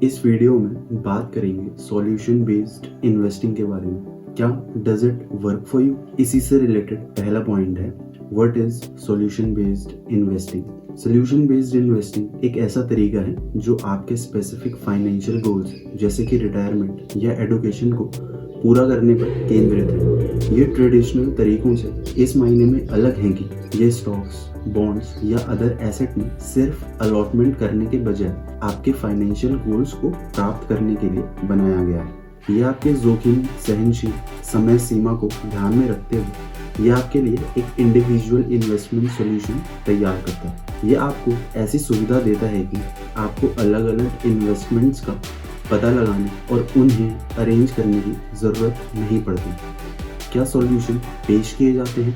इस वीडियो में बात करेंगे सॉल्यूशन बेस्ड इन्वेस्टिंग के बारे में। क्या does it work for you? इसी से रिलेटेड पहला पॉइंट है what is solution based investing. Solution based investing एक ऐसा तरीका है जो आपके स्पेसिफिक फाइनेंशियल गोल्स जैसे कि रिटायरमेंट या एडुकेशन को पूरा करने पर केंद्रित है। ये ट्रेडिशनल तरीकों से इस मायने में अलग है कि ये स्टॉक्स, बॉन्ड्स या अदर एसेट में सिर्फ अलॉटमेंट करने के बजाय आपके फाइनेंशियल गोल्स को प्राप्त करने के लिए बनाया गया है। ये आपके जोखिम सहनशील समय सीमा को ध्यान में रखते हुए ये आपके लिए एक इंडिविजुअल इन्वेस्टमेंट सॉल्यूशन तैयार करता है। ये आपको ऐसी सुविधा देता है कि आपको अलग अलग इन्वेस्टमेंट्स का पता लगाने और उन्हें अरेंज करने की ज़रूरत नहीं पड़ती। क्या सॉल्यूशन पेश किए जाते हैं?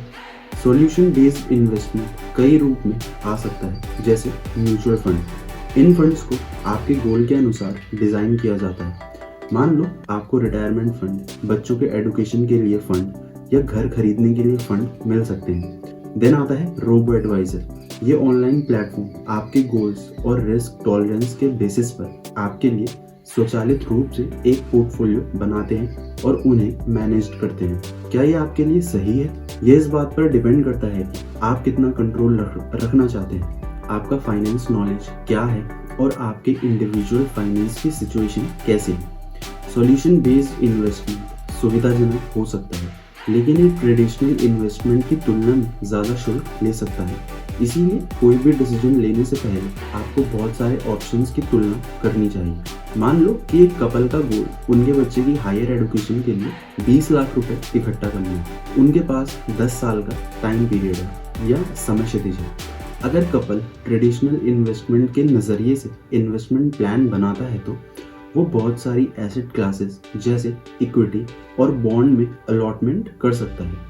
सॉल्यूशन बेस्ड इन्वेस्टमेंट कई रूप में आ सकता है, जैसे म्यूचुअल फंड। इन फंड्स को आपके गोल के अनुसार डिज़ाइन किया जाता है। मान लो आपको रिटायरमेंट फंड, बच्चों के एडुकेशन के लिए फंड या घर खरीदने के लिए फंड मिल सकते हैं। देन आता है रोबो एडवाइजर। ये ऑनलाइन प्लेटफॉर्म आपके गोल्स और रिस्क टॉलरेंस के बेसिस पर आपके लिए स्वचालित रूप से एक पोर्टफोलियो बनाते हैं और उन्हें मैनेज करते हैं। क्या ये आपके लिए सही है? ये इस बात पर डिपेंड करता है कि आप कितना कंट्रोल रखना चाहते हैं, आपका फाइनेंस नॉलेज क्या है और आपके इंडिविजुअल फाइनेंस की सिचुएशन कैसी है। सॉल्यूशन बेस्ड इन्वेस्टमेंट सुविधाजनक हो सकता है, लेकिन ये ट्रेडिशनल इन्वेस्टमेंट की तुलना में ज़्यादा शुल्क ले सकता है। इसीलिए कोई भी डिसीजन लेने से पहले आपको बहुत सारे ऑप्शंस की तुलना करनी चाहिए। मान लो कि एक कपल का गोल उनके बच्चे की हायर एजुकेशन के लिए 20 लाख रुपए इकट्ठा करना है। उनके पास 10 साल का टाइम पीरियड है या समय क्षितिज है। अगर कपल ट्रेडिशनल इन्वेस्टमेंट के नज़रिए से इन्वेस्टमेंट प्लान बनाता है तो वो बहुत सारी एसेट क्लासेस जैसे इक्विटी और बॉन्ड में अलॉटमेंट कर सकता है।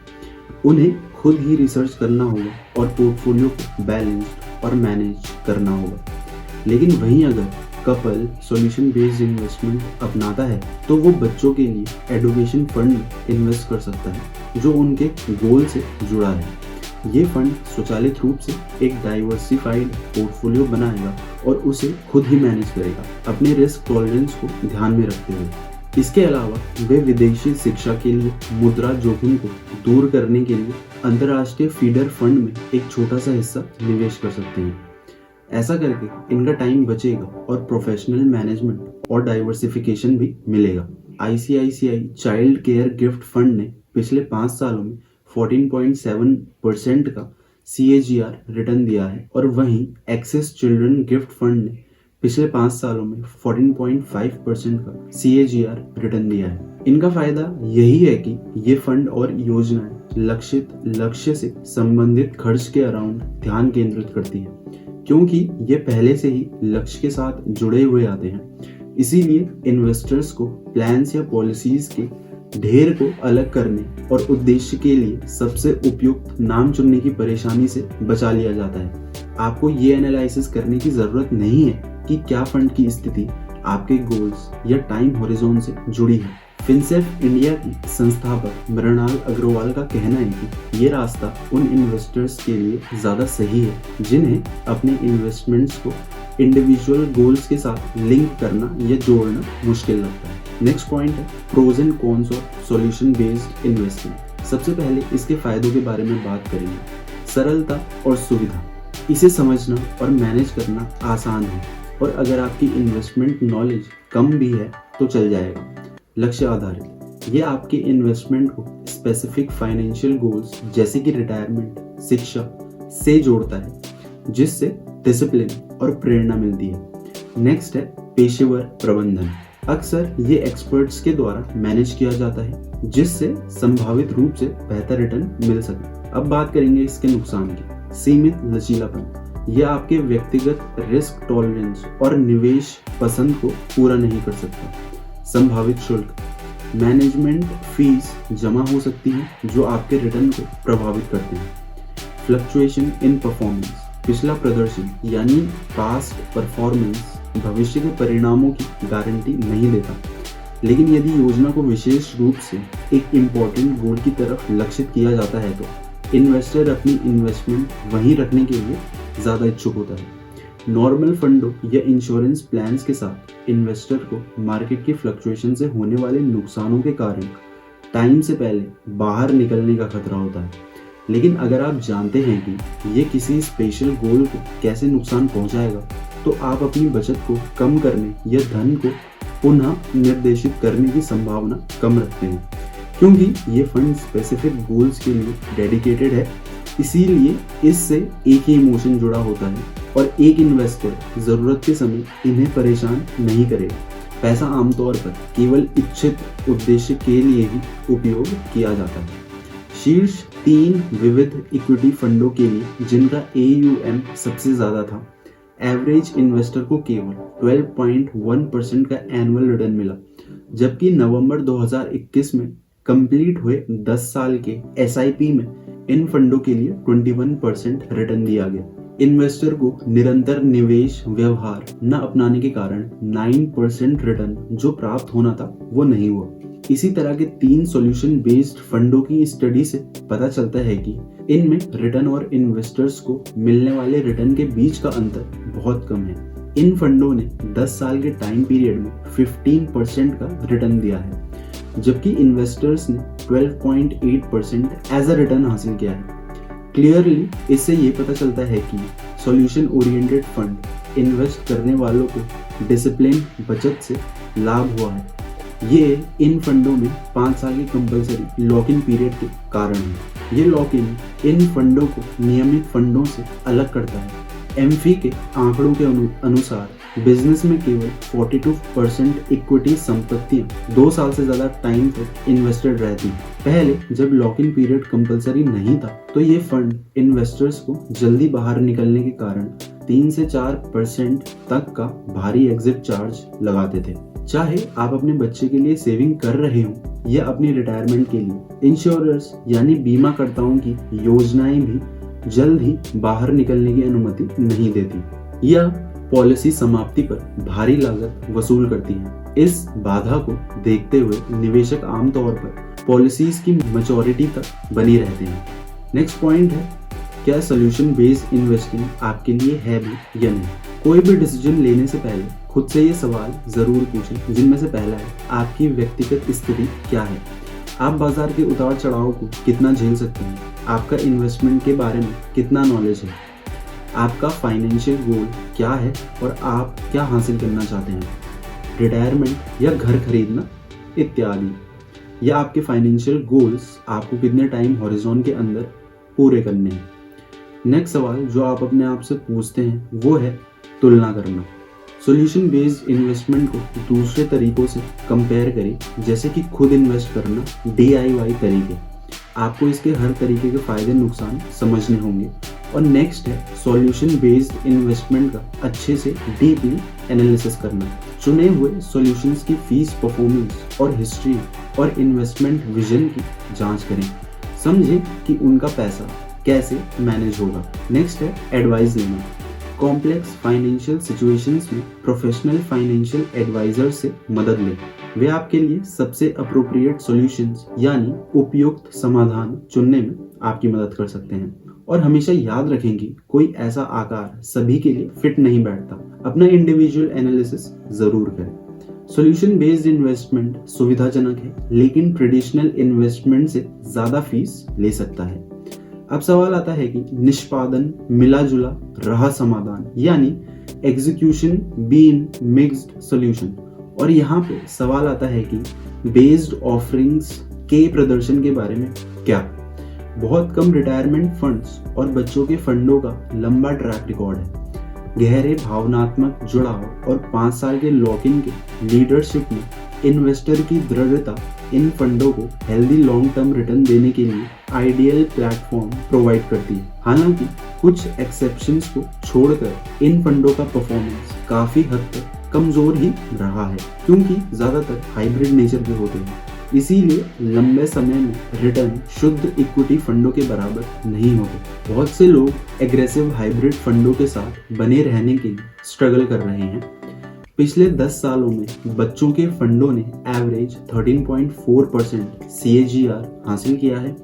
उन्हें खुद ही रिसर्च करना होगा और पोर्टफोलियो को बैलेंस्ड और मैनेज करना होगा। लेकिन वहीं अगर कपल सॉल्यूशन बेस्ड इन्वेस्टमेंट अपनाता है तो वो बच्चों के लिए एडुकेशन फंड में इन्वेस्ट कर सकता है जो उनके गोल से जुड़ा है। ये फंड स्वचालित रूप से एक डाइवर्सिफाइड पोर्टफोलियो बनाएगा और उसे खुद ही मैनेज करेगा, अपने रिस्क टॉलरेंस को ध्यान में रखते हुए। इसके अलावा वे विदेशी शिक्षा के लिए मुद्रा जोखिम को दूर करने के लिए अंतर्राष्ट्रीय फीडर फंड में एक छोटा सा हिस्सा निवेश कर सकते हैं। ऐसा करके इनका टाइम बचेगा और प्रोफेशनल मैनेजमेंट और डाइवर्सिफिकेशन भी मिलेगा। ICICI child care gift fund ने पिछले 5 सालों में 14.7% का CAGR रिटर्न दिया है और वहीं एक्सेस चिल्ड्रन गिफ्ट फंड ने पिछले 5 सालों में 14.5% का CAGR रिटर्न दिया है। इनका फायदा यही है कि ये फंड और योजनाएं लक्षित लक्ष्य से संबंधित खर्च के अराउंड ध्यान केंद्रित करती है, क्योंकि ये पहले से ही लक्ष्य के साथ जुड़े हुए आते हैं। इसीलिए इन्वेस्टर्स को प्लान्स या पॉलिसीज के ढेर को अलग करने और उद्देश्य के लिए सबसे उपयुक्त नाम चुनने की परेशानी से बचा लिया जाता है। आपको ये एनालिसिस करने की जरूरत नहीं है कि क्या फंड की स्थिति आपके गोल्स या टाइम हॉरिजॉन से जुड़ी है। फिनसेफ इंडिया की संस्थापक मृणाल अग्रवाल का कहना है कि ये रास्ता उन इन्वेस्टर्स के लिए ज़्यादा सही है जिन्हें अपने इन्वेस्टमेंट्स को इंडिविजुअल गोल्स के साथ लिंक करना या जोड़ना मुश्किल लगता है। नेक्स्ट पॉइंट है pros and cons of solution based investing. सबसे पहले इसके फायदों के बारे में बात करेंगे। सरलता और सुविधा, इसे समझना और मैनेज करना आसान है और अगर आपकी इन्वेस्टमेंट नॉलेज कम भी है तो चल जाएगा। लक्ष्य आधारित, ये आपके इन्वेस्टमेंट को स्पेसिफिक फाइनेंशियल गोल्स जैसे कि रिटायरमेंट, शिक्षा से जोड़ता है, जिससे डिसिप्लिन और प्रेरणा मिलती है। नेक्स्ट है पेशेवर प्रबंधन। अक्सर ये एक्सपर्ट्स के द्वारा मैनेज किया जाता है जिससे संभावित रूप से बेहतर रिटर्न मिल सके। अब बात करेंगे इसके नुकसान की। सीमित लचीलापन, यह आपके व्यक्तिगत रिस्क टॉलरेंस और निवेश पसंद को पूरा नहीं कर सकता। संभावित शुल्क, मैनेजमेंट फीस जमा हो सकती हैं जो आपके रिटर्न को प्रभावित करते हैं। फ्लक्चुएशन इन परफॉर्मेंस, पिछला प्रदर्शन यानी पास्ट परफॉर्मेंस भविष्य के परिणामों की गारंटी नहीं देता, लेकिन यदि योजना को विशेष रूप से एक इम्पोर्टेंट गोल की तरफ लक्षित किया जाता है तो इन्वेस्टर अपनी इन्वेस्टमेंट वहीं रखने के लिए ज़्यादा इच्छुक होता है। नॉर्मल फंडों या इंश्योरेंस प्लान्स के साथ इन्वेस्टर को मार्केट की फ्लक्चुएशन से होने वाले नुकसानों के कारण टाइम से पहले बाहर निकलने का खतरा होता है। लेकिन अगर आप जानते हैं कि ये किसी स्पेशल गोल को कैसे नुकसान पहुंचाएगा, तो आप अपनी बचत को कम करने या धन को पुनः निर्देशित करने की संभावना कम रखते हैं, क्योंकि ये फंड स्पेसिफिक गोल्स के लिए डेडिकेटेड है। इसीलिए इससे एक ही इमोशन जुड़ा होता है और एक इन्वेस्टर ज़रूरत के समय इन्हें परेशान नहीं करेगा। पैसा आमतौर पर केवल इच्छित उद्देश्य के लिए ही उपयोग किया जाता है। शीर्ष 3 विविध इक्विटी फंडों के लिए जिनका AUM सबसे ज़्यादा था, एवरेज इन्वेस्टर को केवल 12.1% का एनुअल रिटर्न मिला, जबकि नवंबर 2021 में कंप्लीट हुए 10 साल के SIP में इन फंडों के लिए 21% रिटर्न दिया गया। इन्वेस्टर को निरंतर निवेश व्यवहार न अपनाने के कारण 9% रिटर्न जो प्राप्त होना था वो नहीं हुआ। इसी तरह के 3 सॉल्यूशन बेस्ड फंडों की स्टडी से पता चलता है कि इनमें रिटर्न और इन्वेस्टर्स को मिलने वाले रिटर्न के बीच का अंतर बहुत कम है। इन फंडों ने 10 साल के टाइम पीरियड में 15% का रिटर्न दिया है, जबकि इन्वेस्टर्स ने 12.8% एज अ रिटर्न हासिल किया है। क्लियरली इससे ये पता चलता है कि सॉल्यूशन ओरिएंटेड फंड इन्वेस्ट करने वालों को डिसिप्लिन बचत से लाभ हुआ है। ये इन फंडों में 5 साल की कंपलसरी लॉक इन पीरियड के कारण है। ये लॉक इन फंडों को नियमित फंडों से अलग करता है। एमफी के आंकड़ों के अनुसार बिजनेस में केवल 42% इक्विटी संपत्तियां 2 साल से ज्यादा टाइम तक इन्वेस्टेड रहती। पहले जब लॉक इन पीरियड कंपलसरी नहीं था तो ये फंड इन्वेस्टर्स को जल्दी बाहर निकलने के कारण 3 से 4% तक का भारी एग्जिट चार्ज लगाते थे। चाहे आप अपने बच्चे के लिए सेविंग कर रहे हो या अपनी रिटायरमेंट के लिए, इंश्योरर्स यानी बीमा कर्ताओं की योजनाएं भी जल्द ही बाहर निकलने की अनुमति नहीं देती या पॉलिसी समाप्ति पर भारी लागत वसूल करती है। इस बाधा को देखते हुए निवेशक आमतौर पर पॉलिसीज की मैच्योरिटी तक बनी रहते हैं। नेक्स्ट पॉइंट है, क्या सॉल्यूशन बेस्ड इन्वेस्टिंग आपके लिए है भी या नहीं। कोई भी डिसीजन लेने से पहले खुद से ये सवाल जरूर पूछें, जिनमें से पहला है, आपकी व्यक्तिगत स्थिति क्या है। आप बाजार के उतार चढ़ाव को कितना झेल सकते हैं। आपका इन्वेस्टमेंट के बारे में कितना नॉलेज है। आपका फाइनेंशियल गोल क्या है और आप क्या हासिल करना चाहते हैं। रिटायरमेंट या घर खरीदना इत्यादि। या आपके फाइनेंशियल गोल्स आपको कितने टाइम हॉरिजॉन के अंदर पूरे करने हैं। नेक्स्ट सवाल जो आप अपने आप से पूछते हैं वो है तुलना करना। सॉल्यूशन बेस्ड इन्वेस्टमेंट को दूसरे तरीकों से कंपेयर करें, जैसे कि खुद इन्वेस्ट करना, DIY तरीके। आपको इसके हर तरीके के फायदे नुकसान समझने होंगे। और नेक्स्ट है सॉल्यूशन बेस्ड इन्वेस्टमेंट का अच्छे से डीपली एनालिसिस करना। चुने हुए सॉल्यूशंस की फीस, परफॉर्मेंस और हिस्ट्री और इन्वेस्टमेंट विजन की जांच करें। समझें कि उनका पैसा कैसे मैनेज होगा। नेक्स्ट है एडवाइस लेना। कॉम्प्लेक्स फाइनेंशियल सिचुएशंस में प्रोफेशनल फाइनेंशियल एडवाइजर से मदद लें। वे आपके लिए सबसे अप्रोप्रिएट सॉल्यूशंस यानी उपयुक्त समाधान चुनने में आपकी मदद कर सकते हैं। और हमेशा याद रखें कि कोई ऐसा आकार सभी के लिए फिट नहीं बैठता। अपना इंडिविजुअल एनालिसिस जरूर करें। सॉल्यूशन बेस्ड इन्वेस्टमेंट सुविधाजनक है, लेकिन ट्रेडिशनल इन्वेस्टमेंट से ज्यादा फीस ले सकता है। अब सवाल आता है कि निष्पादन मिला जुला रहा समाधान यानी एग्जीक्यूशन बीन मिक्स्ड सॉल्यूशन। और यहाँ पे सवाल आता है कि बेस्ड ऑफरिंग्स के प्रदर्शन के बारे में क्या। बहुत कम रिटायरमेंट फंड्स और बच्चों के फंडों का लंबा ट्रैक रिकॉर्ड है। गहरे भावनात्मक जुड़ाव और 5 साल के लॉक इन के लीडरशिप में इन्वेस्टर की दृढ़ता इन फंडों को हेल्दी लॉन्ग टर्म रिटर्न देने के लिए आइडियल प्लेटफॉर्म प्रोवाइड करती है। हालांकि कुछ एक्सेप्शंस को छोड़कर इन फंडों का परफॉर्मेंस काफी हद तक कमजोर ही रहा है, क्योंकि ज्यादातर हाइब्रिड नेचर के होते हैं। इसीलिए लंबे समय में रिटर्न शुद्ध इक्विटी फंडों के बराबर नहीं होते। बहुत से लोग एग्रेसिव हाइब्रिड फंडों के साथ बने रहने के लिए स्ट्रगल कर रहे हैं। पिछले 10 सालों में बच्चों के फंडों ने एवरेज 13.4% CAGR हासिल किया है,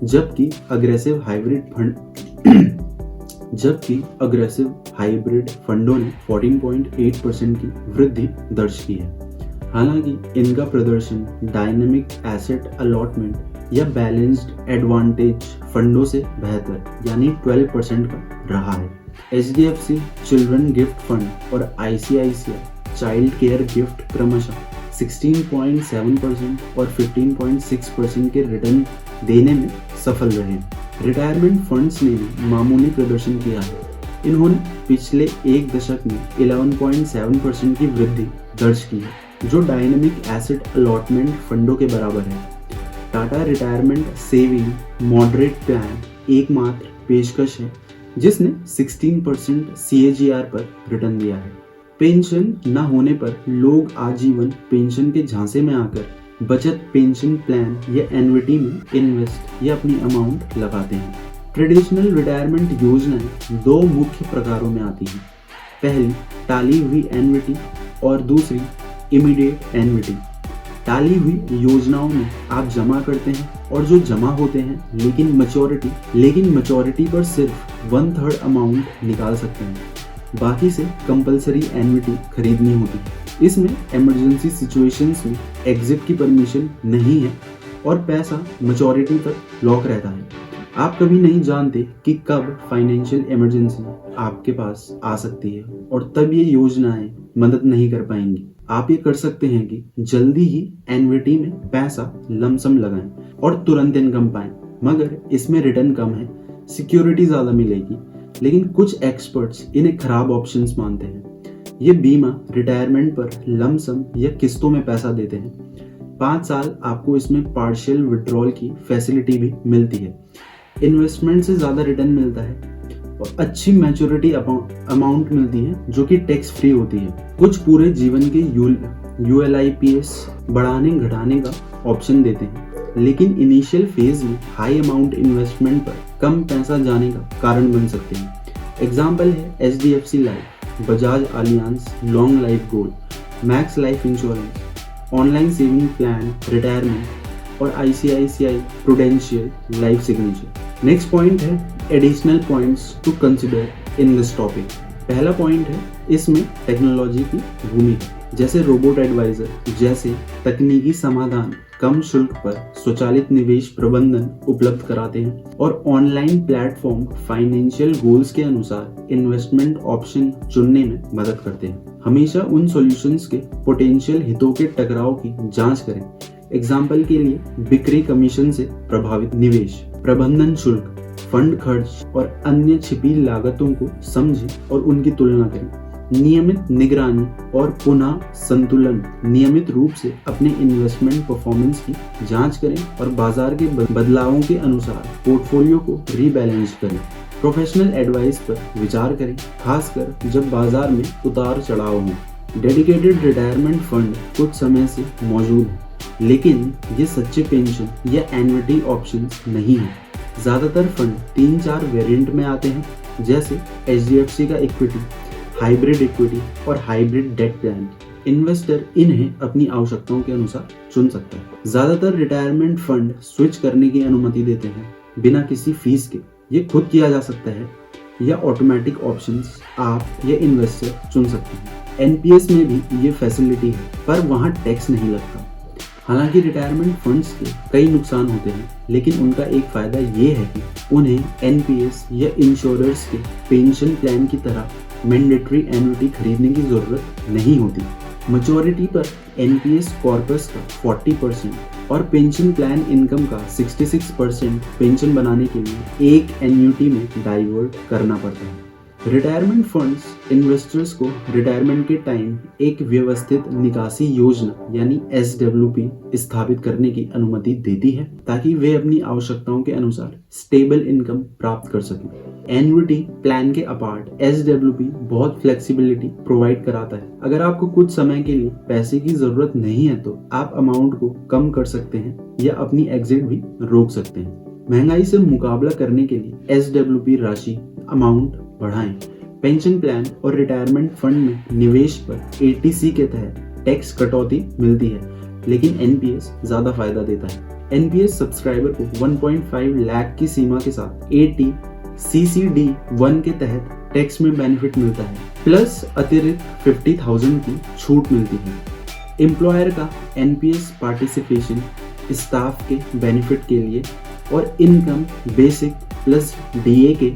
जबकि अग्रेसिव हाइब्रिड फंड जबकि अग्रेसिव हाइब्रिड फंडों ने 14.8% की वृद्धि दर्ज की है। हालांकि इनका प्रदर्शन डायनेमिक एसेट अलॉटमेंट या बैलेंस्ड एडवांटेज फंडों से बेहतर यानी 12% का रहा है। HDFC चिल्ड्रन गिफ्ट फंड और ICICI चाइल्ड केयर गिफ्ट क्रमशः 16.7% और 15.6% के रिटर्न देने में सफल रहे। रिटायरमेंट फंड्स ने भी मामूली प्रदर्शन किया है। इन्होंने पिछले एक दशक में 11.7% की वृद्धि दर्ज की है, जो डायनेमिक एसेट अलॉटमेंट फंडों के बराबर है। Tata retirement saving moderate plan एकमात्र पेशकश है जिसने 16% CAGR पर रिटर्न दिया है। पेंशन न होने पर लोग आजीवन पेंशन के झांसे में आकर बचत पेंशन प्लान या एन्युटी में इन्वेस्ट या अपनी अमाउंट लगाते हैं। ट्रेडिशनल रिटायरमेंट योजनाएं दो मुख्य प्रकारों में आती हैं। पहली टाली हुई एन्युटी और दूसरी इमीडिएट एन्युटी। टाली हुई योजनाओं में आप जमा करते हैं और जो जमा होते हैं लेकिन मैच्योरिटी पर सिर्फ 1/3 अमाउंट निकाल सकते हैं, बाकी से कंपलसरी एन्युटी खरीदनी होती है। इसमें इमरजेंसी सिचुएशंस में एग्जिट की परमिशन नहीं है और पैसा मैच्योरिटी तक लॉक रहता है। आप कभी नहीं जानते कि कब फाइनेंशियल इमरजेंसी आपके पास आ सकती है और तब ये योजनाएं मदद नहीं कर पाएंगी। आप ये कर सकते हैं कि जल्दी ही एन्युटी में पैसा लमसम लगाएं और तुरंत इनकम पाएं, मगर इसमें रिटर्न कम है, सिक्योरिटी ज़्यादा मिलेगी, लेकिन कुछ एक्सपर्ट्स इन्हें खराब ऑप्शंस मानते हैं। ये बीमा रिटायरमेंट पर लमसम या किस्तों में पैसा देते हैं। 5 साल आपको इसमें पार्शियल विड्रॉल की फैसिलिटी भी मिलती है। इन्वेस्टमेंट से ज़्यादा रिटर्न मिलता है और अच्छी मैच्योरिटी अमाउंट मिलती है जो कि टैक्स फ्री होती है। कुछ पूरे जीवन के ULIPs बढ़ाने घटाने का ऑप्शन देते हैं, लेकिन इनिशियल फेज में हाई अमाउंट इन्वेस्टमेंट पर कम पैसा जाने का कारण बन सकते हैं। एग्जाम्पल है HDFC Life, Bajaj Allianz Long Life Gold, Max Life Insurance, online saving plan retirement और ICICI Prudential Life Signature. Next point है additional points to consider in this topic. पहला पॉइंट है इसमें टेक्नोलॉजी की भूमिका, जैसे रोबोट एडवाइजर जैसे तकनीकी समाधान कम शुल्क पर स्वचालित निवेश प्रबंधन उपलब्ध कराते हैं और ऑनलाइन प्लेटफॉर्म फाइनेंशियल गोल्स के अनुसार इन्वेस्टमेंट ऑप्शन चुनने में मदद करते हैं। हमेशा उन सॉल्यूशंस के पोटेंशियल हितों के टकराव की जांच करें। एग्जाम्पल के लिए बिक्री कमीशन से प्रभावित निवेश, प्रबंधन शुल्क, फंड खर्च और अन्य छिपी लागतों को समझें और उनकी तुलना करें। नियमित निगरानी और पुनः संतुलन, नियमित रूप से अपने इन्वेस्टमेंट परफॉर्मेंस की जांच करें और बाजार के बदलावों के अनुसार पोर्टफोलियो को रीबैलेंस करें। प्रोफेशनल एडवाइस पर विचार करें, खासकर जब बाजार में उतार चढ़ाव हो। डेडिकेटेड रिटायरमेंट फंड कुछ समय से मौजूद है, लेकिन ये सच्चे पेंशन या एन्युटी ऑप्शंस नहीं है। ज़्यादातर फंड 3-4 वेरिएंट में आते हैं, जैसे HDFC का इक्विटी, हाइब्रिड इक्विटी और हाइब्रिड डेट प्लान। इन्वेस्टर इन्हें अपनी आवश्यकताओं के अनुसार चुन सकता है। ज़्यादातर रिटायरमेंट फंड स्विच करने की अनुमति देते हैं बिना किसी फीस के। ये खुद किया जा सकता है या ऑटोमेटिक ऑप्शंस आप या इन्वेस्टर चुन सकते हैं। NPS में भी ये फैसिलिटी है, पर वहाँ टैक्स नहीं लगता। हालांकि रिटायरमेंट फंड्स के कई नुकसान होते हैं, लेकिन उनका एक फ़ायदा ये है कि उन्हें NPS या इंश्योरर्स के पेंशन प्लान की तरह मैंडेटरी एन्युटी खरीदने की ज़रूरत नहीं होती। मैच्योरिटी पर NPS कॉर्पस का 40% और पेंशन प्लान इनकम का 66% पेंशन बनाने के लिए एक एन्युटी में डाइवर्ट करना पड़ता है। रिटायरमेंट फंड्स इन्वेस्टर्स को रिटायरमेंट के टाइम एक व्यवस्थित निकासी योजना यानी SWP स्थापित करने की अनुमति देती है, ताकि वे अपनी आवश्यकताओं के अनुसार स्टेबल इनकम प्राप्त कर सकें। एन्युटी प्लान के अपार्ट SWP बहुत फ्लेक्सिबिलिटी प्रोवाइड कराता है। अगर आपको कुछ समय के लिए पैसे की जरूरत नहीं है तो आप अमाउंट को कम कर सकते हैं या अपनी एग्जिट भी रोक सकते हैं। महंगाई से मुकाबला करने के लिए SWP राशि अमाउंट बढ़ाएं। पेंशन प्लान और रिटायरमेंट फंड में निवेश पर ATC के तहत टैक्स कटौती मिलती है, लेकिन NPS ज्यादा फायदा देता है। NPS सब्सक्राइबर को 1.5 लाख की सीमा के साथ 80 CCD1 के तहत टैक्स में बेनिफिट मिलता है, प्लस अतिरिक्त 50,000 की छूट मिलती है। एम्प्लॉयर का NPS पार्टिसिपेशन स्टाफ के बेनिफिट के लिए और इनकम बेसिक प्लस DA के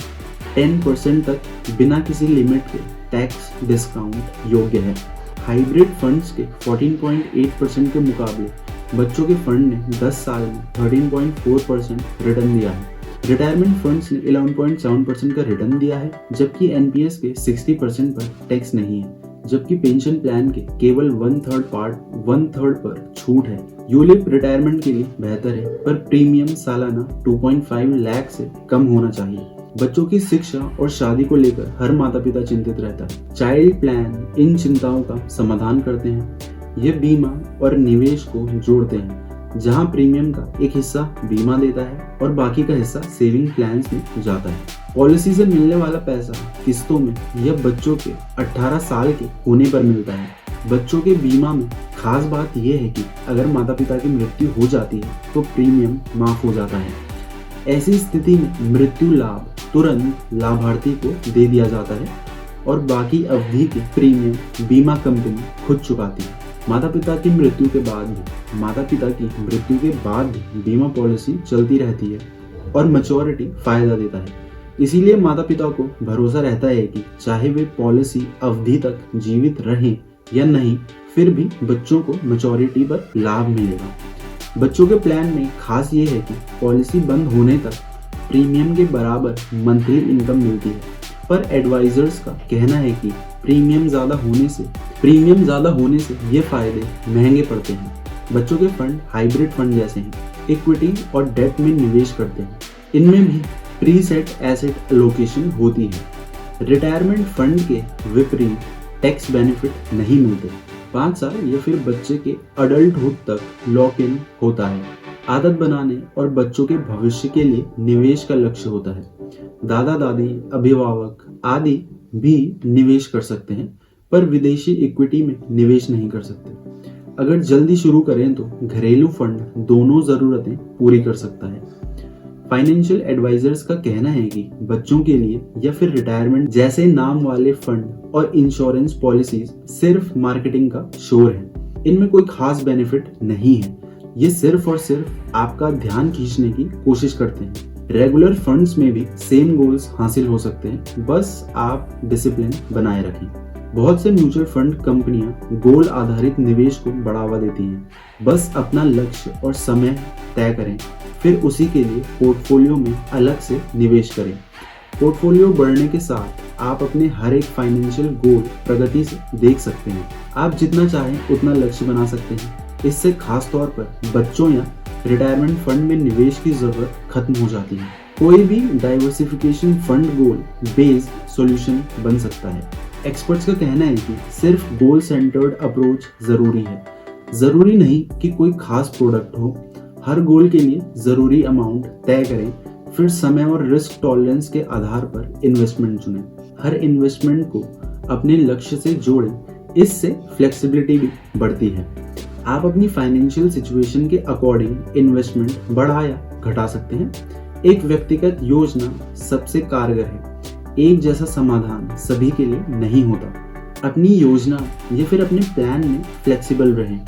10% तक बिना किसी लिमिट के टैक्स डिस्काउंट योग्य है। हाइब्रिड फंड्स के 14.8% के मुकाबले बच्चों के फंड ने 10 साल में 13.4% रिटर्न दिया है। रिटायरमेंट फंड्स ने 11.7% का रिटर्न दिया है, जबकि NPS के 60% पर टैक्स नहीं है, जबकि पेंशन प्लान के केवल 1/3 पर छूट है। यूलिप रिटायरमेंट के लिए बेहतर है, पर प्रीमियम सालाना 2.5 लाख से कम होना चाहिए। बच्चों की शिक्षा और शादी को लेकर हर माता पिता चिंतित रहता है। चाइल्ड प्लान इन चिंताओं का समाधान करते हैं। ये बीमा और निवेश को जोड़ते हैं, जहां प्रीमियम का एक हिस्सा बीमा देता है और बाकी का हिस्सा सेविंग प्लान्स में जाता है। पॉलिसी से मिलने वाला पैसा किस्तों में या बच्चों के 18 साल के होने पर मिलता है। बच्चों के बीमा में खास बात यह है कि अगर माता पिता की मृत्यु हो जाती है तो प्रीमियम माफ हो जाता है। ऐसी स्थिति में मृत्यु लाभ तुरंत लाभार्थी को दे दिया जाता है और बाकी अवधि के प्रीमियम बीमा कंपनी खुद चुकाती है। माता पिता की मृत्यु के बाद भी बीमा पॉलिसी चलती रहती है और मैच्योरिटी फायदा देता है। इसीलिए माता पिता को भरोसा रहता है कि चाहे वे पॉलिसी अवधि तक जीवित रहें या नहीं, फिर भी बच्चों को मैच्योरिटी पर लाभ मिलेगा। बच्चों के प्लान में खास ये है कि पॉलिसी बंद होने तक प्रीमियम के बराबर मंथली इनकम मिलती है, पर एडवाइजर्स का कहना है कि प्रीमियम ज्यादा होने से ये फायदे महंगे पड़ते हैं। बच्चों के फंड हाइब्रिड फंड जैसे हैं, इक्विटी और डेट में निवेश करते हैं। इनमें भी प्रीसेट एसेट एलोकेशन होती है। रिटायरमेंट फंड के विपरीत टैक्स बेनिफिट नहीं मिलते। 5 साल या फिर बच्चे के अडल्टहुड तक लॉक इन होता है। आदत बनाने और बच्चों के भविष्य के लिए निवेश का लक्ष्य होता है। दादा दादी, अभिभावक आदि भी निवेश कर सकते हैं, पर विदेशी इक्विटी में निवेश नहीं कर सकते। अगर जल्दी शुरू करें तो घरेलू फंड दोनों जरूरतें पूरी कर सकता है। फाइनेंशियल एडवाइजर्स का कहना है कि बच्चों के लिए या फिर रिटायरमेंट जैसे नाम वाले फंड और इंश्योरेंस पॉलिसीज सिर्फ मार्केटिंग का शोर है। इनमें कोई खास बेनिफिट नहीं है। ये सिर्फ और सिर्फ आपका ध्यान खींचने की कोशिश करते हैं। रेगुलर फंड्स में भी सेम गोल्स हासिल हो सकते हैं, बस आप डिसिप्लिन बनाए रखें। बहुत से म्यूचुअल फंड कंपनियां गोल आधारित निवेश को बढ़ावा देती हैं। बस अपना लक्ष्य और समय तय करें, फिर उसी के लिए पोर्टफोलियो में अलग से निवेश करें। पोर्टफोलियो बढ़ने के साथ आप अपने हर एक फाइनेंशियल गोल प्रगति से देख सकते हैं। आप जितना चाहें उतना लक्ष्य बना सकते हैं। इससे खास तौर पर बच्चों या रिटायरमेंट फंड में निवेश की जरूरत खत्म हो जाती है। कोई भी डाइवर्सिफिकेशन फंड गोल बेस्ड सॉल्यूशन बन सकता है। एक्सपर्ट्स का कहना है कि सिर्फ गोल सेंटर्ड अप्रोच जरूरी है। जरूरी नहीं कि कोई खास प्रोडक्ट हो। हर गोल के लिए जरूरी अमाउंट तय करें, फिर समय और रिस्क टॉलरेंस के आधार पर इन्वेस्टमेंट चुनें। हर इन्वेस्टमेंट को अपने लक्ष्य से जोड़ें, इससे फ्लेक्सिबिलिटी भी बढ़ती है। आप अपनी फाइनेंशियल सिचुएशन के अकॉर्डिंग इन्वेस्टमेंट बढ़ा या घटा सकते हैं। एक व्यक्तिगत योजना सबसे कारगर है। एक जैसा समाधान सभी के लिए नहीं होता। अपनी योजना या फिर अपने प्लान में फ्लेक्सिबल रहें,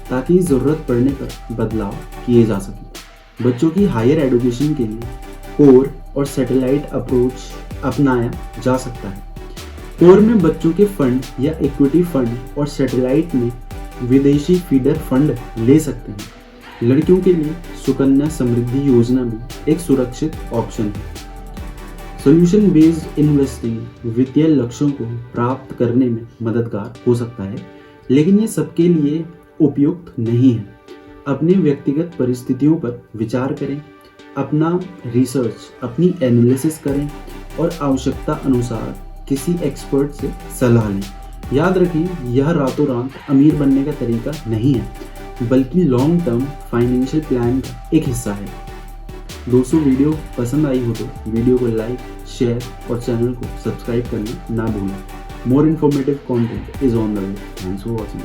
ताकि जरूरत पड़ने पर बदलाव किए जा सके। बच्चों की हायर एजुकेशन के लिए कोर और सैटेलाइट अप्रोच अपनाया जा सकता है। कोर में बच्चों के फंड या इक्विटी फंड और सैटेलाइट में विदेशी फीडर फंड ले सकते हैं। लड़कियों के लिए सुकन्या समृद्धि योजना भी एक सुरक्षित ऑप्शन है। सॉल्यूशन बेस्ड इन्वेस्टिंग वित्तीय लक्ष्यों को प्राप्त करने में मददगार हो सकता है, लेकिन ये सबके लिए उपयुक्त नहीं है। अपनी व्यक्तिगत परिस्थितियों पर विचार करें, अपना रिसर्च, अपनी एनालिसिस करें और आवश्यकता अनुसार किसी एक्सपर्ट से सलाह लें। याद रखें, यह रातों रात अमीर बनने का तरीका नहीं है, बल्कि लॉन्ग टर्म फाइनेंशियल प्लान का एक हिस्सा है। दोस्तों, वीडियो पसंद आई हो तो वीडियो को लाइक, शेयर और चैनल को सब्सक्राइब करना ना भूलें। More informative content is on the way. Thanks for watching.